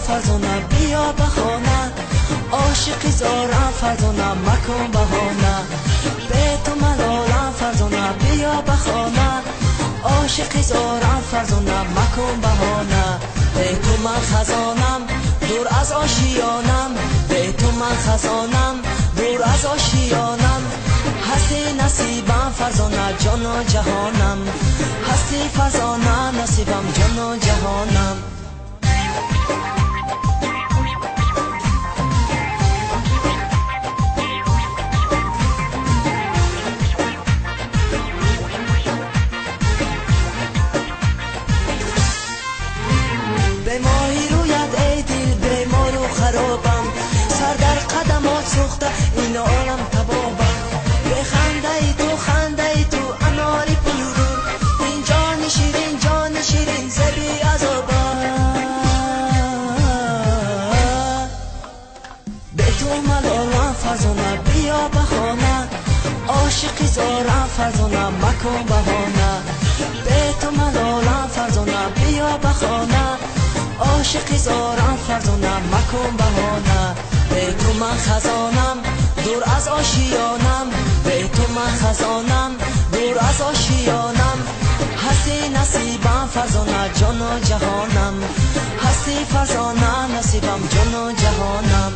فرزانه بیا بخانه، عاشقی زارم فرزانه مکن بهانه. به تو ملالم فرزانه بیا بخانه، عاشقی زارم فرزانه مکن بهانه. به تو من خزانم دور از آشیانم، به تو من خزانم دور از آشیانم. هستی نصیبم فرزانه جان و جهانم، هستی فرزانه نصیبم جان و جهانم. به ماهی رویت ای دل بیمار و خرابم، سر در قدمات سوخته این عالم تبابم. بخنده ای تو خنده ای تو اناری پلورور، این جان شیرین زبی عذابم. به تو ملالم فرزانه بیا بخانه، عاشقی زارم فرزانه مکن بهانه. به تو ملالم فرزانه بیا بخانه، عاشقی زارم فرزانه مکن بهانه. به تو من خزانم دور از آشیانم، به تو من خزانم دور از آشیانم. هستی نصیبم فرزانه جان و جهانم، هستی فرزانه نصیبم جان و جهانم.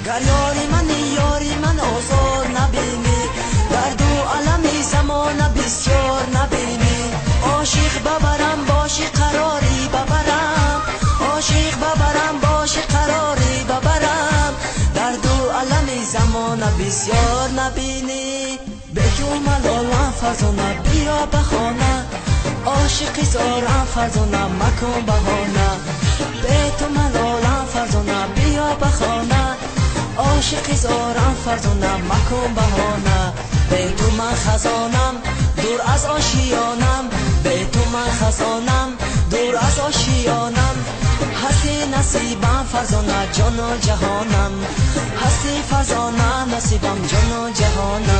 گر یاری من آزار نبینی، درد و علمی زمان بسیار نبینی. عاشق ببرم باشی قراری ببرم، عاشق ببرم باشی قراری ببرم. درد و علمی زمان بسیار نبینی. به تو ملالم فرزانه بیا بخانه، عاشقی زارم فرزانه مکن بهانه. به تو ملالم فرزانه بیا بخانه، عاشقی زارم فرزانه مکن بهانه. به تو من خزانم دور از آشیانم، به تو من خزانم دور از آشیانم. هستی نصیبم فرزانه جان و جهانم، هستی فرزانه نصیبم جان و جهانم.